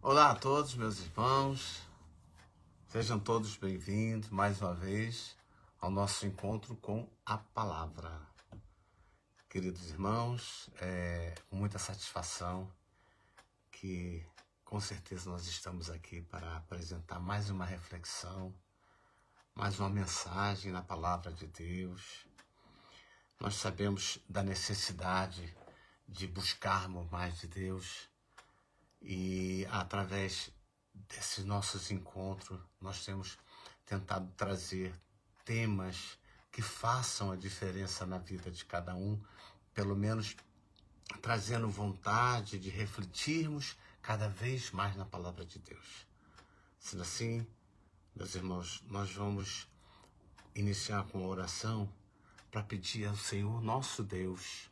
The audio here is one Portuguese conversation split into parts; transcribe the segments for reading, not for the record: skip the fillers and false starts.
Olá a todos, meus irmãos, sejam todos bem-vindos mais uma vez ao nosso encontro com a palavra. Queridos irmãos, com muita satisfação que com certeza nós estamos aqui para apresentar mais uma reflexão, mais uma mensagem na palavra de Deus. Nós sabemos da necessidade de buscarmos mais de Deus e através desses nossos encontros nós temos tentado trazer temas que façam a diferença na vida de cada um, pelo menos trazendo vontade de refletirmos cada vez mais na palavra de Deus. Sendo assim, meus irmãos, nós vamos iniciar com uma oração para pedir ao Senhor nosso Deus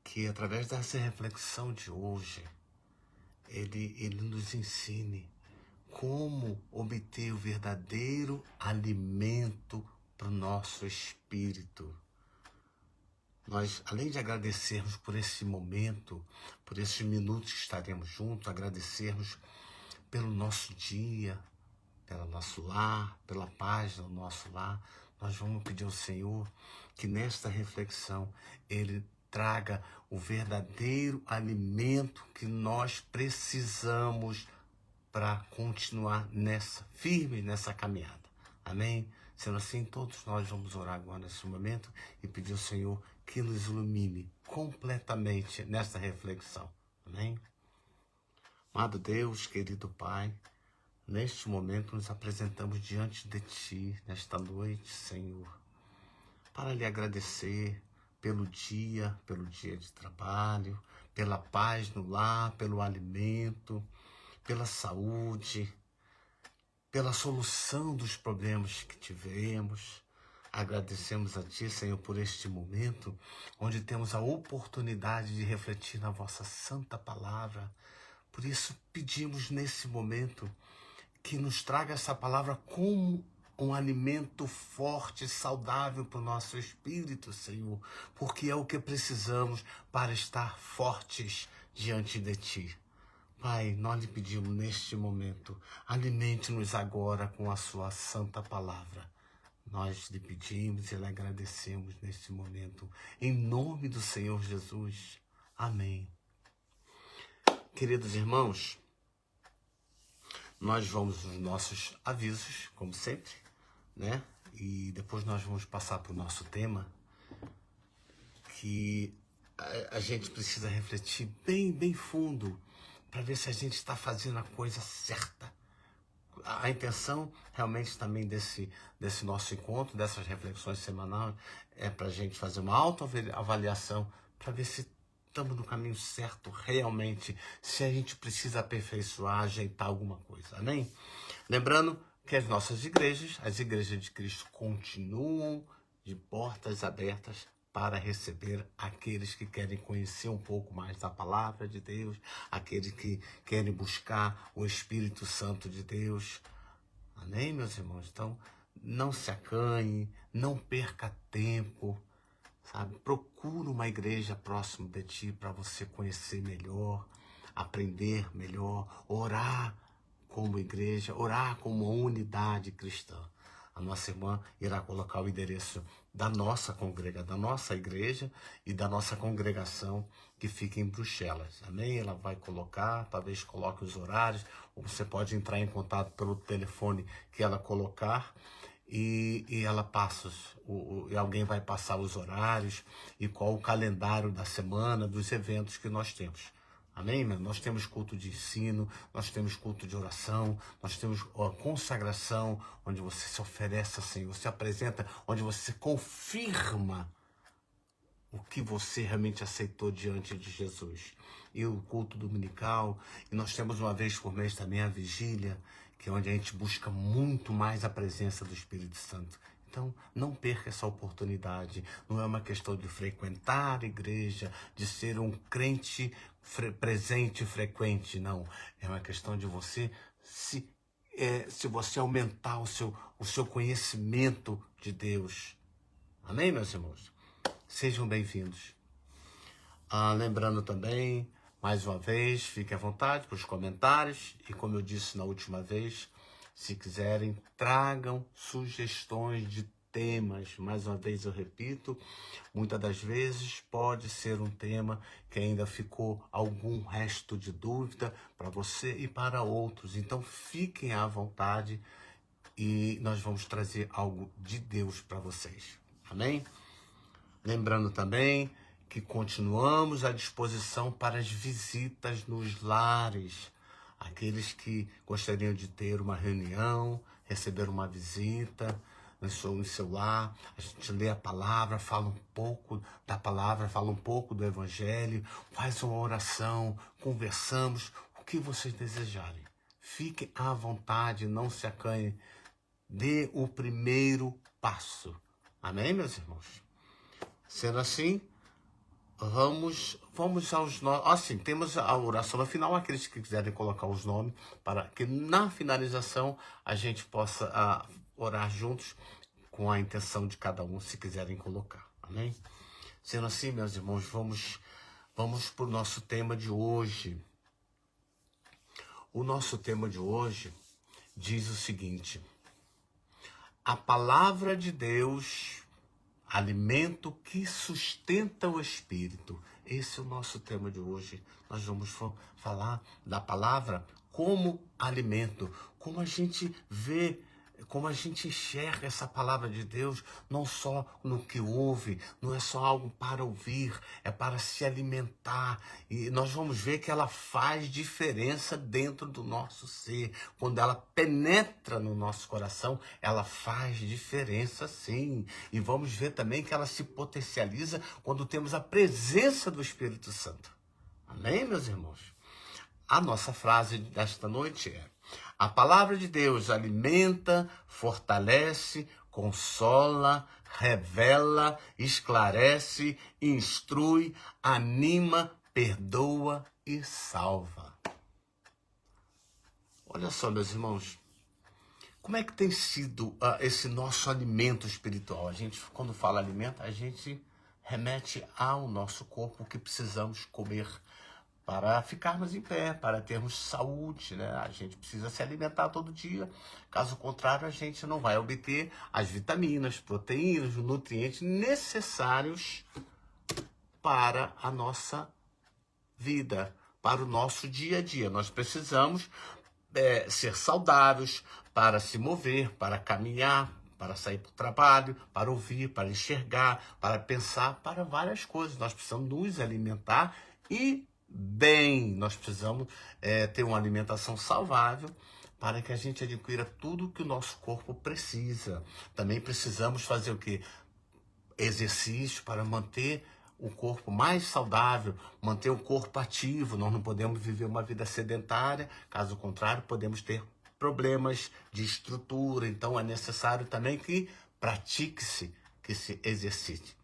que através dessa reflexão de hoje Ele nos ensine como obter o verdadeiro alimento para o nosso espírito. Nós, além de agradecermos por esse momento, por esses minutos que estaremos juntos, agradecermos pelo nosso dia, pelo nosso lar, pela paz do nosso lar, nós vamos pedir ao Senhor que nesta reflexão Ele traga o verdadeiro alimento que nós precisamos para continuar firme nessa caminhada. Amém? Sendo assim, todos nós vamos orar agora nesse momento e pedir ao Senhor que nos ilumine completamente nessa reflexão. Amém? Amado Deus, querido Pai, neste momento nos apresentamos diante de Ti, nesta noite, Senhor, para lhe agradecer pelo dia de trabalho, pela paz no lar, pelo alimento, pela saúde, pela solução dos problemas que tivemos. Agradecemos a Ti, Senhor, por este momento, onde temos a oportunidade de refletir na Vossa santa palavra. Por isso, pedimos nesse momento que nos traga essa palavra como um alimento forte e saudável para o nosso espírito, Senhor, porque é o que precisamos para estar fortes diante de Ti. Pai, nós lhe pedimos neste momento, alimente-nos agora com a sua santa palavra. Nós lhe pedimos e lhe agradecemos neste momento, em nome do Senhor Jesus. Amém. Queridos irmãos, nós vamos nos nossos avisos, como sempre, né? E depois nós vamos passar para o nosso tema, que a gente precisa refletir bem fundo, para ver se a gente está fazendo a coisa certa. A intenção realmente também desse nosso encontro, dessas reflexões semanais, é para a gente fazer uma autoavaliação, para ver se estamos no caminho certo realmente, se a gente precisa aperfeiçoar, ajeitar alguma coisa, amém? Lembrando que as nossas igrejas, as igrejas de Cristo, continuam de portas abertas para receber aqueles que querem conhecer um pouco mais da palavra de Deus, aqueles que querem buscar o Espírito Santo de Deus. Amém, meus irmãos? Então, não se acanhe, não perca tempo, sabe? Procura uma igreja próximo de ti para você conhecer melhor, aprender melhor, orar como igreja, orar como unidade cristã. A nossa irmã irá colocar o endereço da nossa igreja e da nossa congregação que fica em Bruxelas. Amém? Ela vai colocar, talvez coloque os horários, ou você pode entrar em contato pelo telefone que ela colocar e ela passa, e alguém vai passar os horários e qual o calendário da semana, dos eventos que nós temos. Amém, meu? Nós temos culto de ensino, nós temos culto de oração, nós temos consagração, onde você se oferece ao Senhor, se apresenta, onde você confirma o que você realmente aceitou diante de Jesus. E o culto dominical, e nós temos uma vez por mês também a vigília, que é onde a gente busca muito mais a presença do Espírito Santo. Então, não perca essa oportunidade. Não é uma questão de frequentar a igreja, de ser um crente presente e frequente, não. É uma questão de você, se você aumentar o seu conhecimento de Deus. Amém, meus irmãos? Sejam bem-vindos. Lembrando também Mais uma vez, fique à vontade para os comentários e, como eu disse na última vez, se quiserem, tragam sugestões de temas. Mais uma vez eu repito, muitas das vezes pode ser um tema que ainda ficou algum resto de dúvida para você e para outros. Então fiquem à vontade e nós vamos trazer algo de Deus para vocês. Amém? Lembrando também que continuamos à disposição para as visitas nos lares. Aqueles que gostariam de ter uma reunião, receber uma visita no seu lar, a gente lê a palavra, fala um pouco da palavra, fala um pouco do evangelho, faz uma oração, conversamos, o que vocês desejarem. Fiquem à vontade, não se acanhem, dê o primeiro passo. Amém, meus irmãos? Sendo assim, vamos aos nomes. Assim, temos a oração no final, aqueles que quiserem colocar os nomes, para que na finalização a gente possa orar juntos com a intenção de cada um, se quiserem colocar. Amém? Sendo assim, meus irmãos, vamos para o nosso tema de hoje. O nosso tema de hoje diz o seguinte: a palavra de Deus, alimento que sustenta o espírito. Esse é o nosso tema de hoje. Nós vamos falar da palavra como alimento, como a gente vê, como a gente enxerga essa palavra de Deus, não só no que ouve, não é só algo para ouvir, é para se alimentar. E nós vamos ver que ela faz diferença dentro do nosso ser. Quando ela penetra no nosso coração, ela faz diferença sim. E vamos ver também que ela se potencializa quando temos a presença do Espírito Santo. Amém, meus irmãos? A nossa frase desta noite é: a palavra de Deus alimenta, fortalece, consola, revela, esclarece, instrui, anima, perdoa e salva. Olha só, meus irmãos, como é que tem sido esse nosso alimento espiritual? A gente, quando fala alimento, a gente remete ao nosso corpo, o que precisamos comer para ficarmos em pé, para termos saúde, né? A gente precisa se alimentar todo dia, caso contrário a gente não vai obter as vitaminas, proteínas, os nutrientes necessários para a nossa vida, para o nosso dia a dia. Nós precisamos ser saudáveis para se mover, para caminhar, para sair para o trabalho, para ouvir, para enxergar, para pensar, para várias coisas. Nós precisamos nos alimentar e bem, nós precisamos ter uma alimentação saudável para que a gente adquira tudo que o nosso corpo precisa. Também precisamos fazer o quê? Exercício para manter o corpo mais saudável, manter o corpo ativo. Nós não podemos viver uma vida sedentária, caso contrário, podemos ter problemas de estrutura. Então é necessário também que pratique-se, que se exercite.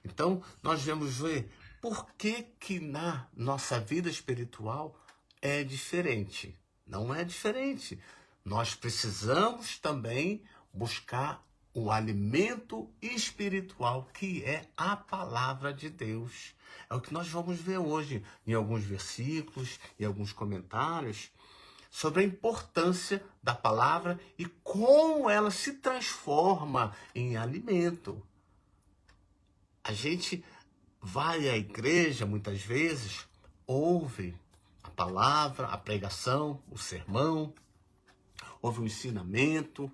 Então nós vamos ver por que na nossa vida espiritual é diferente. Não é diferente. Nós precisamos também buscar o alimento espiritual, que é a palavra de Deus. É o que nós vamos ver hoje em alguns versículos, em alguns comentários, sobre a importância da palavra e como ela se transforma em alimento. A gente vai à igreja muitas vezes, ouve a palavra, a pregação, o sermão, ouve um ensinamento,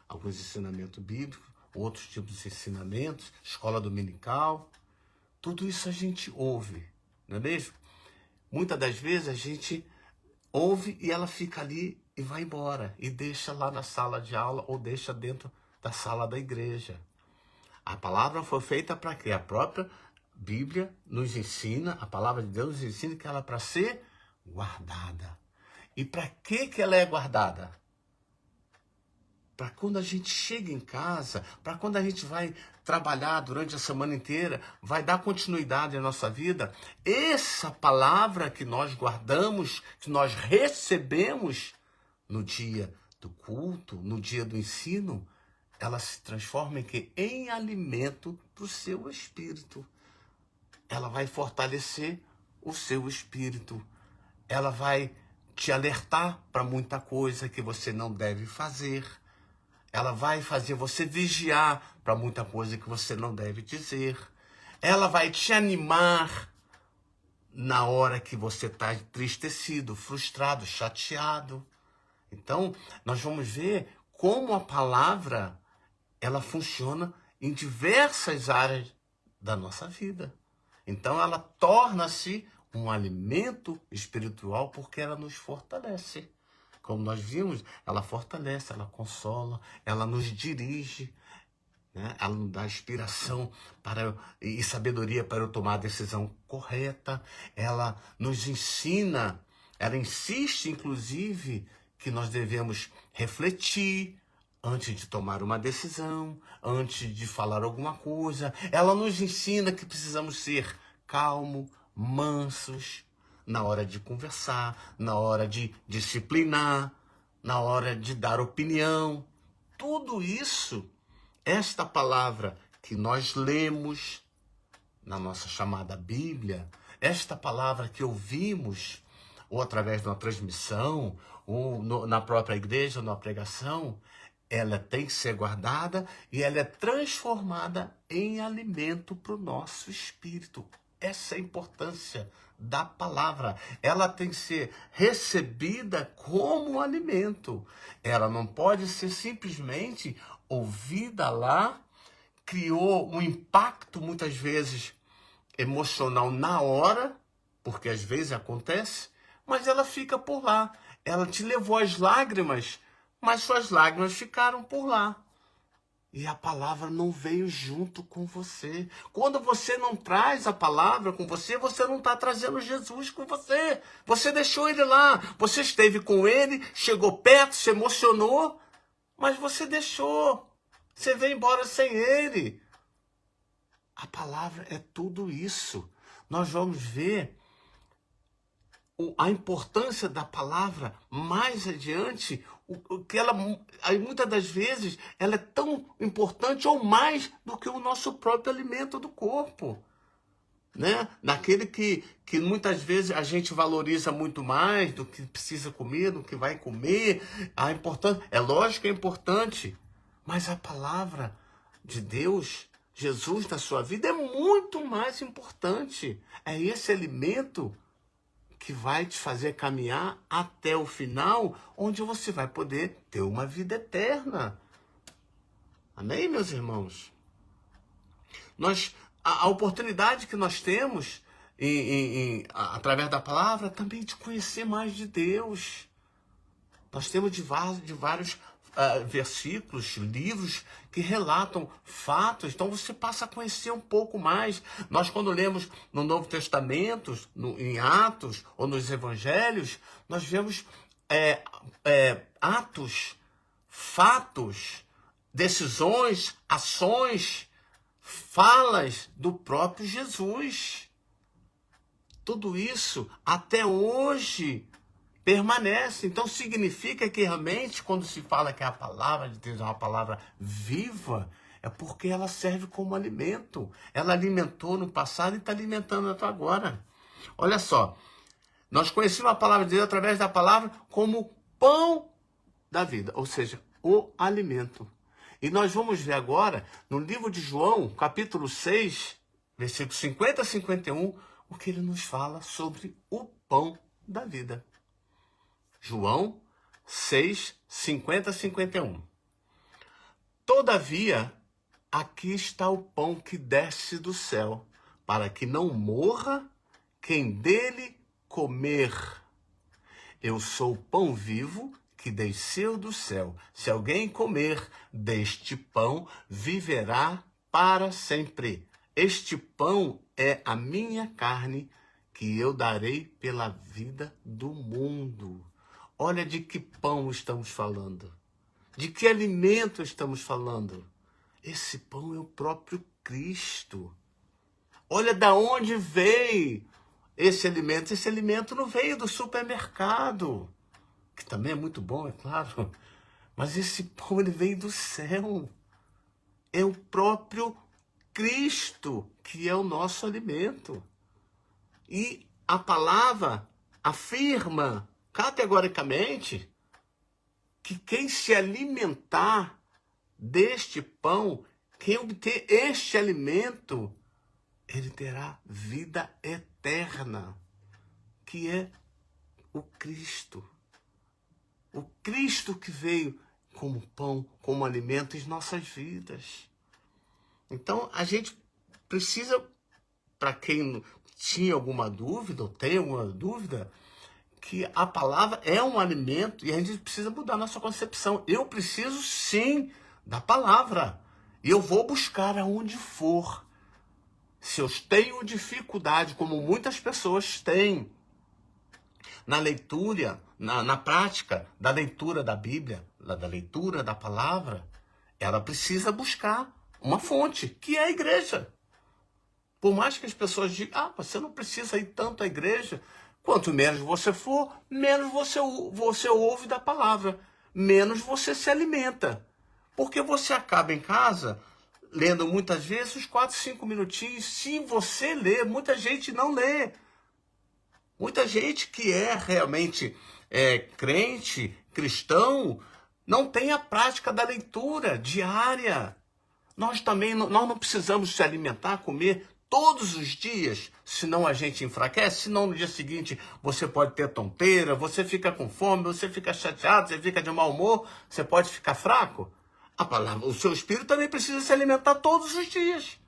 alguns ensinamentos bíblicos, outros tipos de ensinamentos, escola dominical. Tudo isso a gente ouve, não é mesmo? Muitas das vezes a gente ouve e ela fica ali e vai embora, e deixa lá na sala de aula ou deixa dentro da sala da igreja. A palavra foi feita para quê? A própria Bíblia nos ensina, a palavra de Deus nos ensina que ela é para ser guardada. E para que ela é guardada? Para quando a gente chega em casa, para quando a gente vai trabalhar durante a semana inteira, vai dar continuidade à nossa vida, essa palavra que nós guardamos, que nós recebemos no dia do culto, no dia do ensino, ela se transforma em quê? Em alimento para o seu espírito. Ela vai fortalecer o seu espírito. Ela vai te alertar para muita coisa que você não deve fazer. Ela vai fazer você vigiar para muita coisa que você não deve dizer. Ela vai te animar na hora que você está entristecido, frustrado, chateado. Então, nós vamos ver como a palavra ela funciona em diversas áreas da nossa vida. Então, ela torna-se um alimento espiritual porque ela nos fortalece. Como nós vimos, ela fortalece, ela consola, ela nos dirige, né? Ela nos dá inspiração e sabedoria para eu tomar a decisão correta. Ela nos ensina, ela insiste, inclusive, que nós devemos refletir antes de tomar uma decisão, antes de falar alguma coisa. Ela nos ensina que precisamos ser calmos, mansos, na hora de conversar, na hora de disciplinar, na hora de dar opinião. Tudo isso, esta palavra que nós lemos na nossa chamada Bíblia, esta palavra que ouvimos, ou através de uma transmissão, ou na própria igreja, ou na pregação, ela tem que ser guardada e ela é transformada em alimento para o nosso espírito. Essa é a importância da palavra. Ela tem que ser recebida como alimento. Ela não pode ser simplesmente ouvida lá, criou um impacto muitas vezes emocional na hora, porque às vezes acontece, mas ela fica por lá. Ela te levou às lágrimas, mas suas lágrimas ficaram por lá. E a palavra não veio junto com você. Quando você não traz a palavra com você, você não está trazendo Jesus com você. Você deixou ele lá. Você esteve com ele, chegou perto, se emocionou, mas você deixou. Você veio embora sem ele. A palavra é tudo isso. Nós vamos ver a importância da palavra mais adiante, o que ela, aí muitas das vezes, ela é tão importante ou mais do que o nosso próprio alimento do corpo, né? Daquele que muitas vezes a gente valoriza muito mais do que precisa comer, do que vai comer. A importância, é lógico que é importante, mas a palavra de Deus, Jesus na sua vida, é muito mais importante. É esse alimento que vai te fazer caminhar até o final, onde você vai poder ter uma vida eterna. Amém, meus irmãos? A oportunidade que nós temos, através da palavra, também de conhecer mais de Deus. Nós temos de vários versículos, livros que relatam fatos, então você passa a conhecer um pouco mais. Nós, quando lemos no Novo Testamento, em Atos ou nos Evangelhos, nós vemos atos, fatos, decisões, ações, falas do próprio Jesus. Tudo isso até hoje permanece. Então significa que realmente, quando se fala que a palavra de Deus é uma palavra viva, é porque ela serve como alimento. Ela alimentou no passado e está alimentando até agora. Olha só, nós conhecemos a palavra de Deus através da palavra como pão da vida, ou seja, o alimento. E nós vamos ver agora, no livro de João, capítulo 6, versículos 50 a 51, o que ele nos fala sobre o pão da vida. João 6, 50 a 51. Todavia, aqui está o pão que desce do céu, para que não morra quem dele comer. Eu sou o pão vivo que desceu do céu. Se alguém comer deste pão, viverá para sempre. Este pão é a minha carne, que eu darei pela vida do mundo. Olha de que pão estamos falando. De que alimento estamos falando. Esse pão é o próprio Cristo. Olha da onde veio esse alimento. Esse alimento não veio do supermercado, que também é muito bom, é claro. Mas esse pão, ele veio do céu. É o próprio Cristo que é o nosso alimento. E a palavra afirma categoricamente que quem se alimentar deste pão, quem obter este alimento, ele terá vida eterna, que é o Cristo. O Cristo que veio como pão, como alimento em nossas vidas. Então, a gente precisa, para quem tinha alguma dúvida, ou tem alguma dúvida, que a palavra é um alimento e a gente precisa mudar nossa concepção. Eu preciso, sim, da palavra. E eu vou buscar aonde for. Se eu tenho dificuldade, como muitas pessoas têm, na leitura, na prática da leitura da Bíblia, da leitura da palavra, ela precisa buscar uma fonte, que é a igreja. Por mais que as pessoas digam, você não precisa ir tanto à igreja. Quanto menos você for, menos você ouve da palavra, menos você se alimenta. Porque você acaba em casa lendo muitas vezes uns 4, 5 minutinhos. Se você lê, muita gente não lê. Muita gente que é realmente crente, cristão, não tem a prática da leitura diária. Nós não precisamos se alimentar, comer todos os dias, senão a gente enfraquece, senão no dia seguinte você pode ter tonteira, você fica com fome, você fica chateado, você fica de mau humor, você pode ficar fraco. A palavra, o seu espírito também precisa se alimentar todos os dias.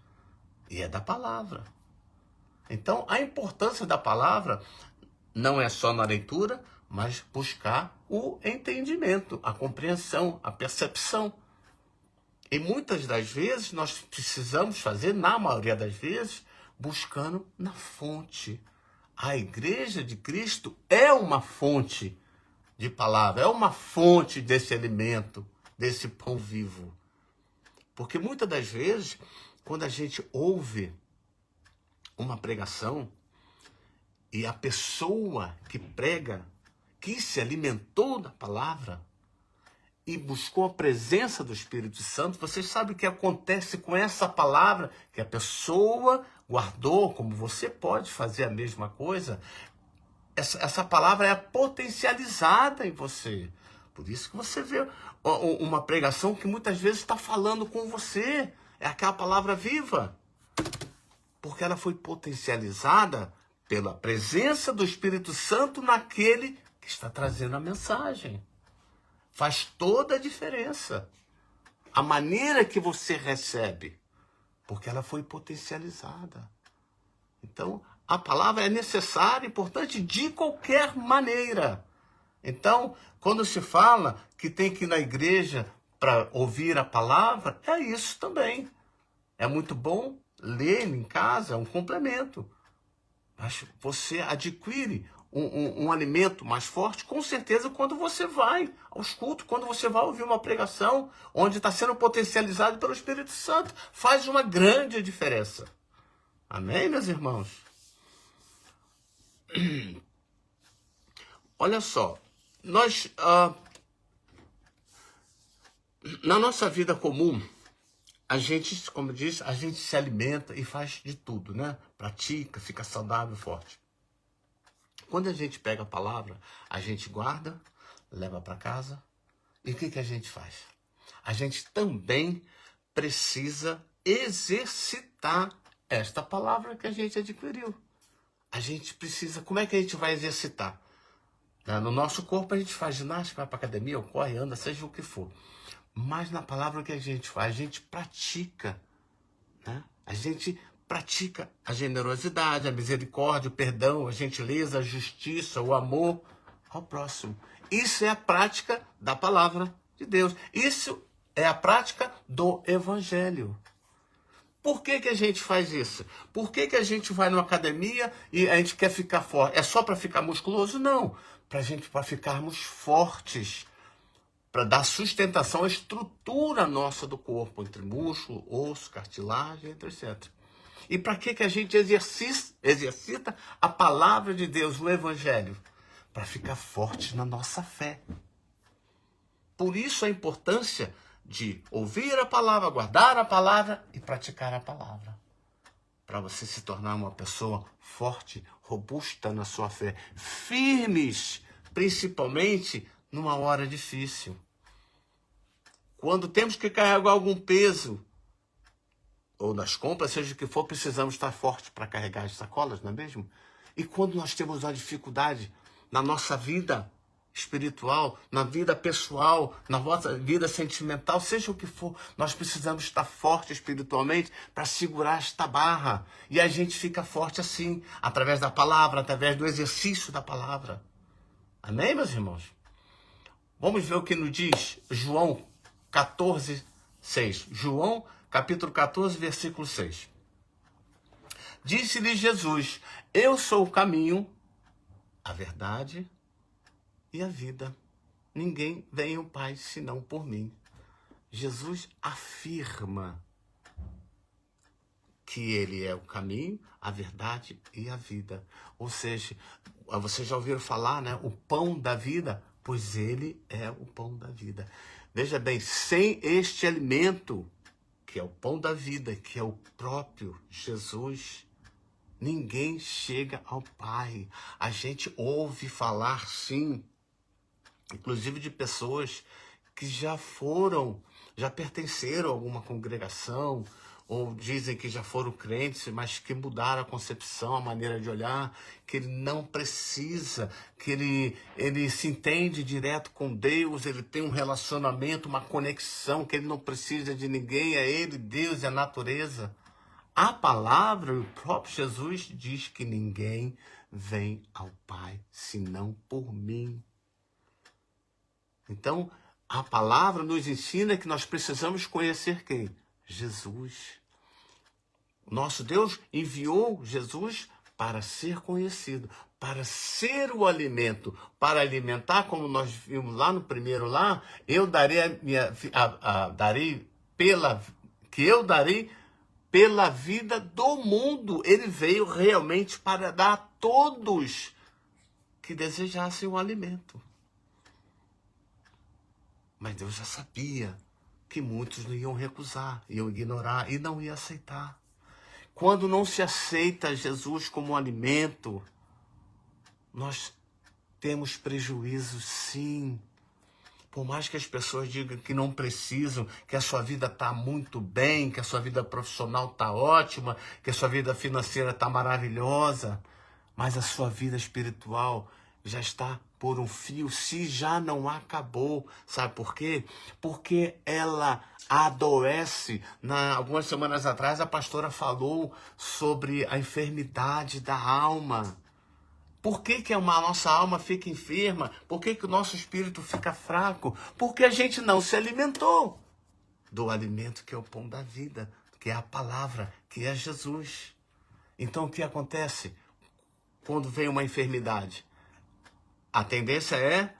E é da palavra. Então, a importância da palavra não é só na leitura, mas buscar o entendimento, a compreensão, a percepção. E muitas das vezes nós precisamos fazer, na maioria das vezes, buscando na fonte. A Igreja de Cristo é uma fonte de palavra, é uma fonte desse alimento, desse pão vivo. Porque muitas das vezes, quando a gente ouve uma pregação e a pessoa que prega, que se alimentou da palavra, e buscou a presença do Espírito Santo, vocês sabem o que acontece com essa palavra? Que a pessoa guardou, como você pode fazer a mesma coisa, essa palavra é potencializada em você. Por isso que você vê uma pregação que muitas vezes está falando com você. É aquela palavra viva. Porque ela foi potencializada pela presença do Espírito Santo naquele que está trazendo a mensagem. Faz toda a diferença. A maneira que você recebe. Porque ela foi potencializada. Então, a palavra é necessária e importante de qualquer maneira. Então, quando se fala que tem que ir na igreja para ouvir a palavra, é isso também. É muito bom ler em casa, é um complemento. Mas você adquire um alimento mais forte, com certeza, quando você vai aos cultos, quando você vai ouvir uma pregação, onde está sendo potencializado pelo Espírito Santo. Faz uma grande diferença. Amém, meus irmãos? Olha só, nós, na nossa vida comum, a gente, como diz, a gente se alimenta e faz de tudo, né? Pratica, fica saudável, forte. Quando a gente pega a palavra, a gente guarda, leva para casa. E o que a gente faz? A gente também precisa exercitar esta palavra que a gente adquiriu. A gente precisa... Como é que a gente vai exercitar? No nosso corpo a gente faz ginástica, vai para academia, ou corre, anda, seja o que for. Mas na palavra que a gente faz, a gente pratica. Né? A gente pratica a generosidade, a misericórdia, o perdão, a gentileza, a justiça, o amor ao próximo. Isso é a prática da palavra de Deus. Isso é a prática do Evangelho. Por que a gente faz isso? Por que a gente vai numa academia e a gente quer ficar forte? É só para ficar musculoso? Não. Para ficarmos fortes. Para dar sustentação à estrutura nossa do corpo, entre músculo, osso, cartilagem, etc. E para que a gente exercita a palavra de Deus, o Evangelho? Para ficar forte na nossa fé. Por isso a importância de ouvir a palavra, guardar a palavra e praticar a palavra. Para você se tornar uma pessoa forte, robusta na sua fé, firmes, principalmente numa hora difícil. Quando temos que carregar algum peso, ou nas compras, seja o que for, precisamos estar fortes para carregar as sacolas, não é mesmo? E quando nós temos uma dificuldade na nossa vida espiritual, na vida pessoal, na nossa vida sentimental, seja o que for, nós precisamos estar fortes espiritualmente para segurar esta barra. E a gente fica forte assim, através da palavra, através do exercício da palavra. Amém, meus irmãos? Vamos ver o que nos diz João 14, 6. João, capítulo 14, versículo 6. Disse-lhe Jesus: eu sou o caminho, a verdade e a vida. Ninguém vem ao Pai senão por mim. Jesus afirma que ele é o caminho, a verdade e a vida. Ou seja, vocês já ouviram falar, né? O pão da vida, pois ele é o pão da vida. Veja bem, sem este alimento, que é o pão da vida, que é o próprio Jesus, ninguém chega ao Pai. A gente ouve falar, sim, inclusive de pessoas que já pertenceram a alguma congregação, ou dizem que já foram crentes, mas que mudaram a concepção, a maneira de olhar, que ele não precisa, que ele se entende direto com Deus, ele tem um relacionamento, uma conexão, que ele não precisa de ninguém, é ele, Deus e a natureza. A palavra, o próprio Jesus diz que ninguém vem ao Pai senão por mim. Então, a palavra nos ensina que nós precisamos conhecer quem? Jesus. Nosso Deus enviou Jesus para ser conhecido, para ser o alimento, para alimentar, como nós vimos lá no primeiro lá, eu darei pela vida do mundo. Ele veio realmente para dar a todos que desejassem o alimento. Mas Deus já sabia que muitos não iam recusar, iam ignorar e não iam aceitar. Quando não se aceita Jesus como um alimento, nós temos prejuízo, sim. Por mais que as pessoas digam que não precisam, que a sua vida está muito bem, que a sua vida profissional está ótima, que a sua vida financeira está maravilhosa, mas a sua vida espiritual já está por um fio, se já não acabou. Sabe por quê? Porque ela adoece. Algumas semanas atrás a pastora falou sobre a enfermidade da alma. Por que a nossa alma fica enferma? Por que o nosso espírito fica fraco? Porque a gente não se alimentou do alimento que é o pão da vida, que é a palavra, que é Jesus. Então o que acontece quando vem uma enfermidade? A tendência é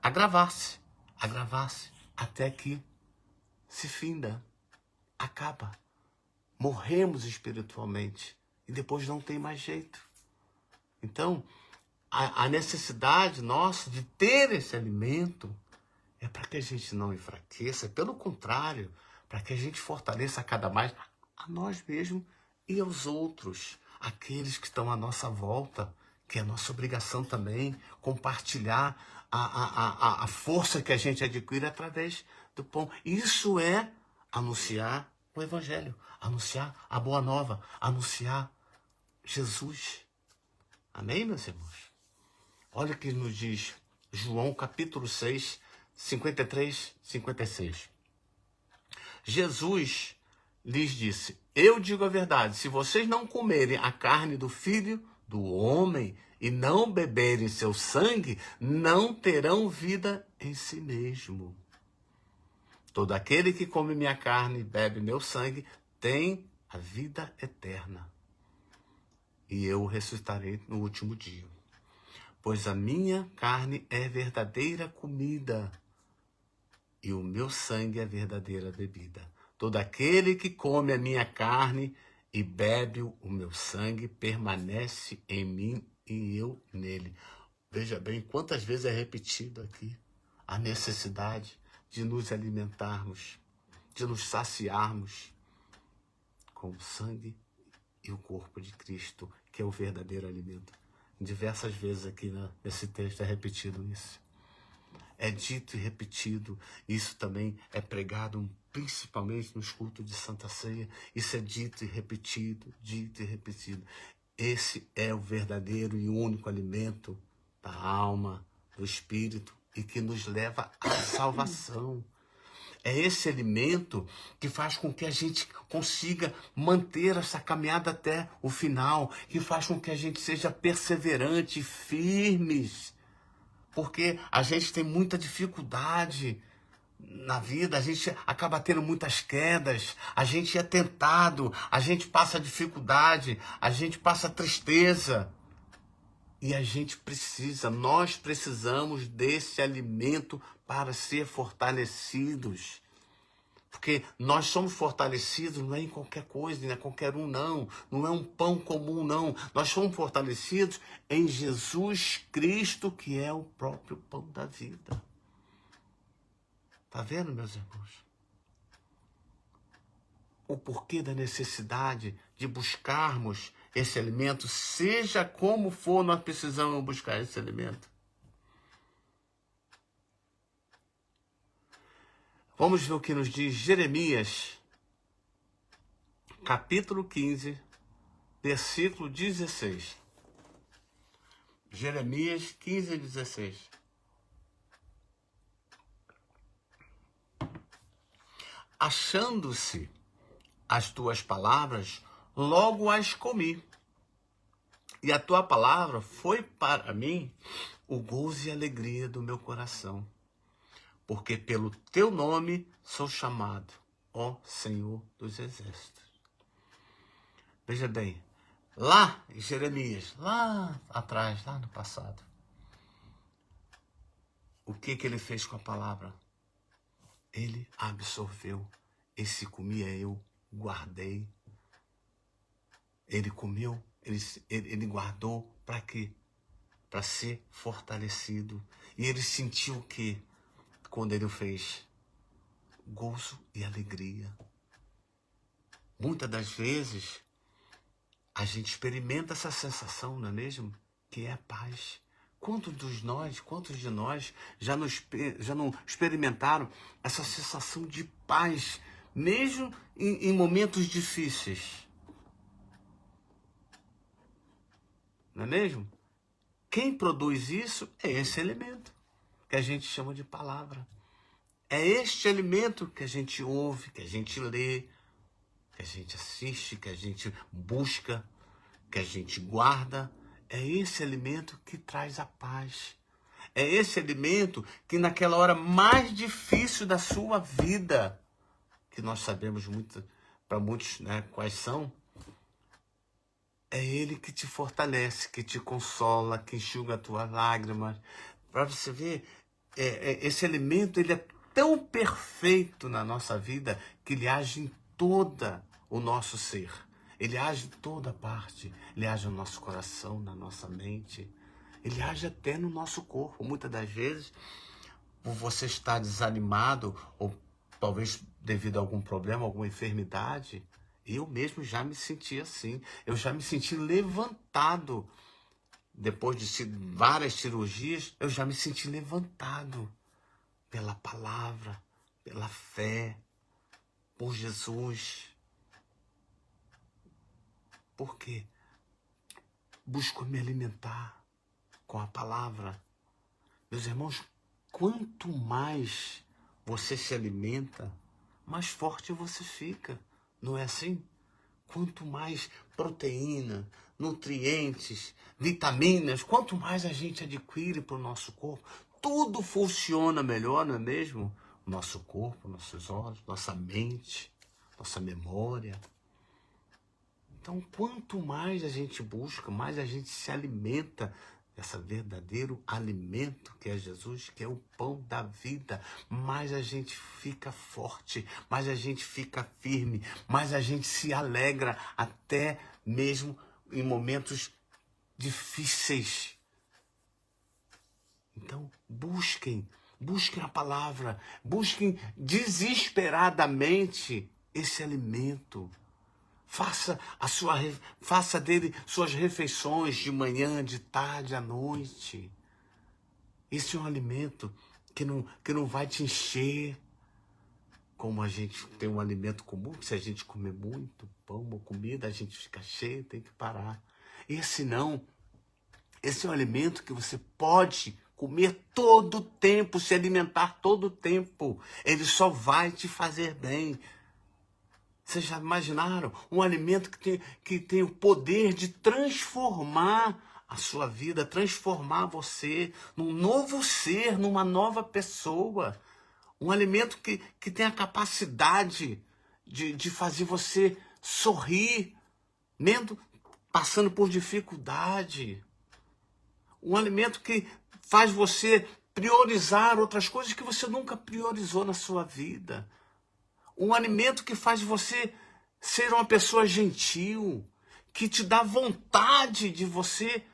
agravar-se, até que se finda, acaba. Morremos espiritualmente e depois não tem mais jeito. Então, a necessidade nossa de ter esse alimento é para que a gente não enfraqueça, pelo contrário, para que a gente fortaleça cada mais a nós mesmos e aos outros, aqueles que estão à nossa volta, que é nossa obrigação também compartilhar a força que a gente adquire através do pão. Isso é anunciar o Evangelho, anunciar a Boa Nova, anunciar Jesus. Amém, meus irmãos? Olha o que nos diz João capítulo 6, 53, 56. Jesus lhes disse: eu digo a verdade, se vocês não comerem a carne do Filho do Homem e não beberem seu sangue, não terão vida em si mesmo. Todo aquele que come minha carne e bebe meu sangue tem a vida eterna. E eu o ressuscitarei no último dia. Pois a minha carne é verdadeira comida e o meu sangue é verdadeira bebida. Todo aquele que come a minha carne e bebe o meu sangue permanece em mim e eu nele. Veja bem quantas vezes é repetido aqui a necessidade de nos alimentarmos, de nos saciarmos com o sangue e o corpo de Cristo, que é o verdadeiro alimento. Diversas vezes aqui nesse texto é repetido isso. É dito e repetido. Isso também é pregado principalmente nos cultos de Santa Ceia. Isso é dito e repetido, dito e repetido. Esse é o verdadeiro e único alimento da alma, do espírito e que nos leva à salvação. É esse alimento que faz com que a gente consiga manter essa caminhada até o final, que faz com que a gente seja perseverante, firmes, porque a gente tem muita dificuldade na vida, a gente acaba tendo muitas quedas, a gente é tentado, a gente passa dificuldade, a gente passa tristeza. E a gente nós precisamos desse alimento para ser fortalecidos. Porque nós somos fortalecidos não é em qualquer coisa, não é qualquer um, não. Não é um pão comum, não. Nós somos fortalecidos em Jesus Cristo, que é o próprio pão da vida. Tá vendo, meus irmãos? O porquê da necessidade de buscarmos esse alimento, seja como for, nós precisamos buscar esse alimento. Vamos ver o que nos diz Jeremias, capítulo 15, versículo 16. Jeremias 15, 16. Achando-se as tuas palavras, logo as comi. E a tua palavra foi para mim o gozo e a alegria do meu coração. Porque pelo teu nome sou chamado, ó Senhor dos Exércitos. Veja bem, lá em Jeremias, lá atrás, lá no passado, o que ele fez com a palavra? Ele absorveu. Esse comia eu guardei. Ele comeu, ele guardou para quê? Para ser fortalecido. E ele sentiu o quê? Quando ele o fez? Gozo e alegria. Muitas das vezes, a gente experimenta essa sensação, não é mesmo? Que é a paz. Quantos de nós já não experimentaram essa sensação de paz, mesmo em momentos difíceis? Não é mesmo? Quem produz isso é esse alimento, que a gente chama de palavra. É este alimento que a gente ouve, que a gente lê, que a gente assiste, que a gente busca, que a gente guarda. É esse alimento que traz a paz. É esse alimento que naquela hora mais difícil da sua vida, que nós sabemos muito, para muitos, né, quais são, é ele que te fortalece, que te consola, que enxuga as tuas lágrimas. Para você ver, esse alimento ele é tão perfeito na nossa vida que ele age em toda o nosso ser. Ele age em toda parte. Ele age no nosso coração, na nossa mente. Ele age até no nosso corpo. Muitas das vezes, por você estar desanimado, ou talvez devido a algum problema, alguma enfermidade, eu mesmo já me senti assim. Eu já me senti levantado. Depois de várias cirurgias, eu já me senti levantado pela palavra, pela fé, por Jesus. Por quê? Busco me alimentar com a palavra. Meus irmãos, quanto mais você se alimenta, mais forte você fica. Não é assim? Quanto mais proteína, nutrientes, vitaminas, quanto mais a gente adquire para o nosso corpo, tudo funciona melhor, não é mesmo? Nosso corpo, nossos olhos, nossa mente, nossa memória. Então, quanto mais a gente busca, mais a gente se alimenta desse verdadeiro alimento que é Jesus, que é o pão da vida, mais a gente fica forte, mais a gente fica firme, mais a gente se alegra até mesmo em momentos difíceis. Então, busquem a palavra, busquem desesperadamente esse alimento. Faça dele suas refeições de manhã, de tarde, à noite. Esse é um alimento que não vai te encher. Como a gente tem um alimento comum, que se a gente comer muito pão ou comida, a gente fica cheio, tem que parar. Esse não. Esse é um alimento que você pode comer todo o tempo, se alimentar todo o tempo. Ele só vai te fazer bem. Vocês já imaginaram? Um alimento que tem o poder de transformar a sua vida, transformar você num novo ser, numa nova pessoa. Um alimento que tem a capacidade de fazer você sorrir, mesmo passando por dificuldade. Um alimento que faz você priorizar outras coisas que você nunca priorizou na sua vida. Um alimento que faz você ser uma pessoa gentil, que te dá vontade de você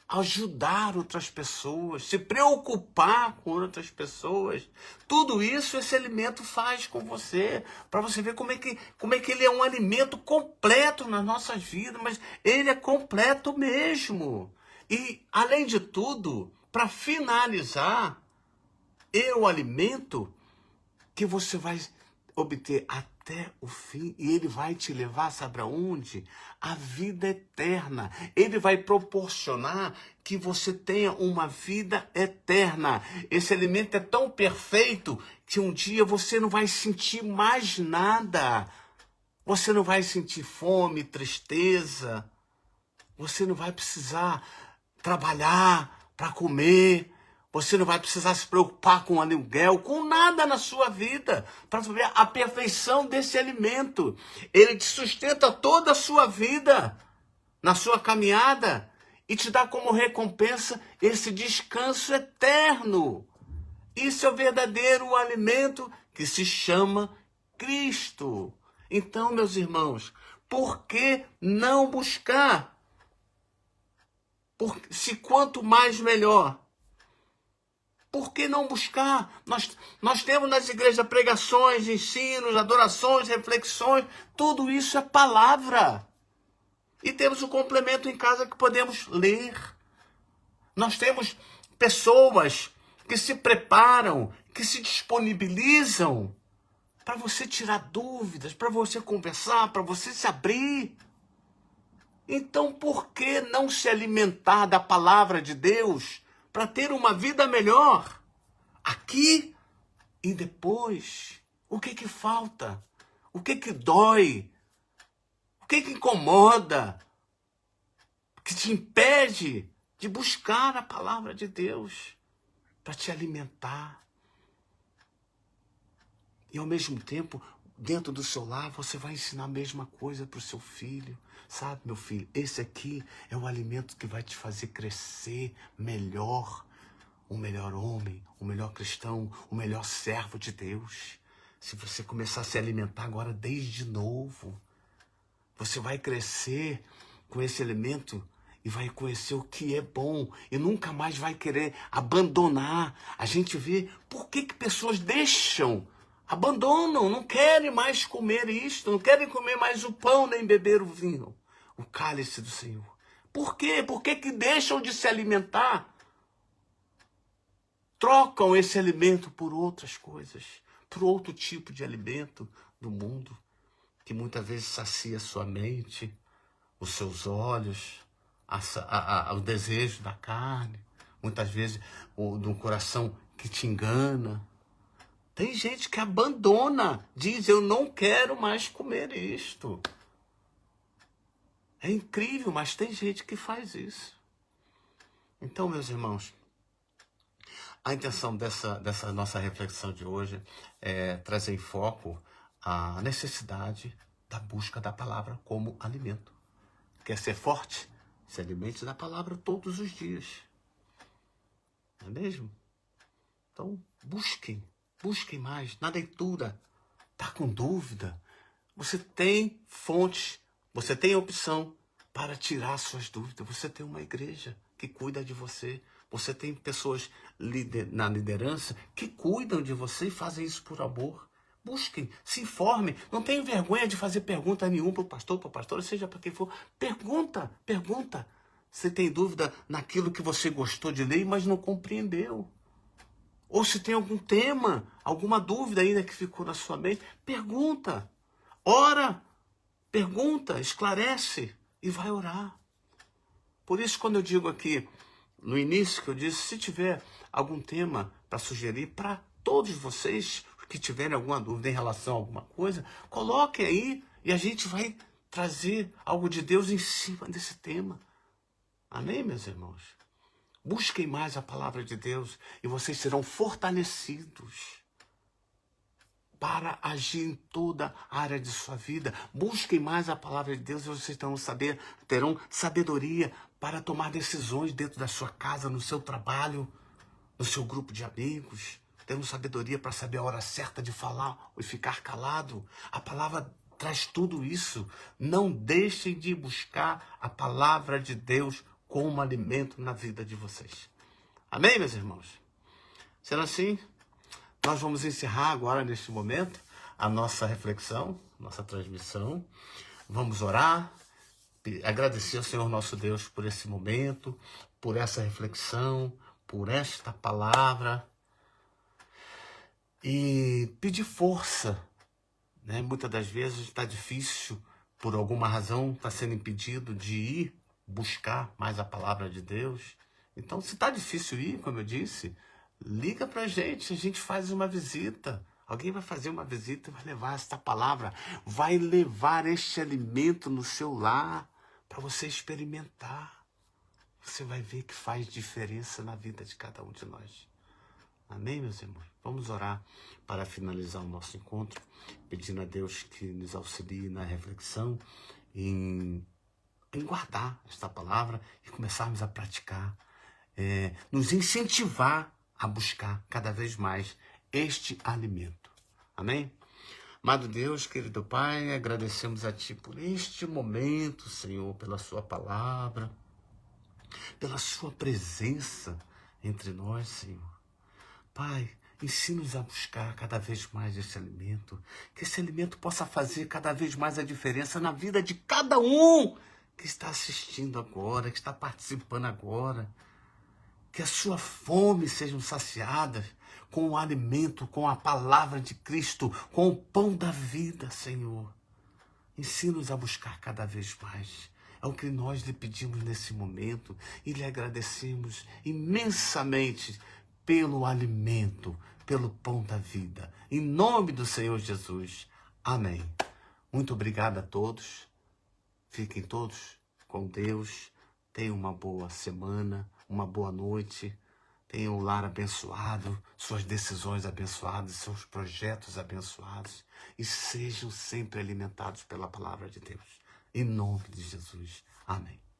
ajudar outras pessoas, se preocupar com outras pessoas. Tudo isso esse alimento faz com você, para você ver como é que ele é um alimento completo nas nossas vidas, mas ele é completo mesmo. E, além de tudo, para finalizar, é o alimento que você vai obter até o fim, e ele vai te levar, sabe para onde? A vida eterna. Ele vai proporcionar que você tenha uma vida eterna. Esse alimento é tão perfeito que um dia você não vai sentir mais nada. Você não vai sentir fome, tristeza. Você não vai precisar trabalhar para comer. Você não vai precisar se preocupar com aluguel, com nada na sua vida, para ver a perfeição desse alimento. Ele te sustenta toda a sua vida, na sua caminhada, e te dá como recompensa esse descanso eterno. Isso é o verdadeiro alimento que se chama Cristo. Então, meus irmãos, por que não buscar? Se quanto mais melhor. Por que não buscar? Nós temos nas igrejas pregações, ensinos, adorações, reflexões. Tudo isso é palavra. E temos um complemento em casa que podemos ler. Nós temos pessoas que se preparam, que se disponibilizam para você tirar dúvidas, para você conversar, para você se abrir. Então, por que não se alimentar da palavra de Deus para ter uma vida melhor aqui e depois? O que falta? O que dói? O que incomoda? Que te impede de buscar a palavra de Deus para te alimentar? E ao mesmo tempo, dentro do seu lar, você vai ensinar a mesma coisa para o seu filho. Sabe, meu filho, esse aqui é o alimento que vai te fazer crescer melhor. Um melhor homem, um melhor cristão, um melhor servo de Deus. Se você começar a se alimentar agora desde novo, você vai crescer com esse alimento e vai conhecer o que é bom e nunca mais vai querer abandonar. A gente vê por que pessoas abandonam, não querem mais comer isto, não querem comer mais o pão nem beber o vinho, o cálice do Senhor. Por quê? Por que deixam de se alimentar? Trocam esse alimento por outras coisas, por outro tipo de alimento do mundo, que muitas vezes sacia sua mente, os seus olhos, o desejo da carne, muitas vezes do coração que te engana. Tem gente que abandona, diz, eu não quero mais comer isto. É incrível, mas tem gente que faz isso. Então, meus irmãos, a intenção dessa nossa reflexão de hoje é trazer em foco a necessidade da busca da palavra como alimento. Quer ser forte? Se alimente da palavra todos os dias. Não é mesmo? Então, busquem mais na leitura. Está com dúvida? Você tem fontes, você tem opção para tirar suas dúvidas. Você tem uma igreja que cuida de você. Você tem pessoas na liderança que cuidam de você e fazem isso por amor. Busquem, se informem. Não tenham vergonha de fazer pergunta nenhuma para o pastor, para a pastora, seja para quem for. Pergunta. Se tem dúvida naquilo que você gostou de ler, mas não compreendeu. Ou se tem algum tema, alguma dúvida ainda que ficou na sua mente, pergunta. Ora, pergunta, esclarece e vai orar. Por isso, quando eu digo aqui, no início, que eu disse, se tiver algum tema para sugerir para todos vocês que tiverem alguma dúvida em relação a alguma coisa, coloquem aí e a gente vai trazer algo de Deus em cima desse tema. Amém, meus irmãos? Busquem mais a palavra de Deus e vocês serão fortalecidos para agir em toda a área de sua vida. Busquem mais a palavra de Deus e vocês terão sabedoria para tomar decisões dentro da sua casa, no seu trabalho, no seu grupo de amigos. Terão sabedoria para saber a hora certa de falar ou ficar calado. A palavra traz tudo isso. Não deixem de buscar a palavra de Deus como alimento na vida de vocês. Amém, meus irmãos? Sendo assim, nós vamos encerrar agora, neste momento, a nossa reflexão, nossa transmissão. Vamos orar, agradecer ao Senhor nosso Deus por esse momento, por essa reflexão, por esta palavra. E pedir força, né? Muitas das vezes está difícil, por alguma razão, está sendo impedido de ir buscar mais a palavra de Deus. Então, se está difícil ir, como eu disse, liga para a gente faz uma visita. Alguém vai fazer uma visita e vai levar esta palavra, vai levar este alimento no seu lar para você experimentar. Você vai ver que faz diferença na vida de cada um de nós. Amém, meus irmãos? Vamos orar para finalizar o nosso encontro, pedindo a Deus que nos auxilie na reflexão, em guardar esta palavra e começarmos a praticar, nos incentivar a buscar cada vez mais este alimento. Amém? Amado Deus, querido Pai, agradecemos a Ti por este momento, Senhor, pela Sua palavra, pela Sua presença entre nós, Senhor. Pai, ensina-nos a buscar cada vez mais esse alimento, que esse alimento possa fazer cada vez mais a diferença na vida de cada um que está assistindo agora, que está participando agora. Que a sua fome seja saciada com o alimento, com a palavra de Cristo, com o pão da vida, Senhor. Ensina-nos a buscar cada vez mais. É o que nós lhe pedimos nesse momento e lhe agradecemos imensamente pelo alimento, pelo pão da vida. Em nome do Senhor Jesus. Amém. Muito obrigado a todos. Fiquem todos com Deus. Tenham uma boa semana, uma boa noite. Tenham um lar abençoado, suas decisões abençoadas, seus projetos abençoados. E sejam sempre alimentados pela palavra de Deus. Em nome de Jesus. Amém.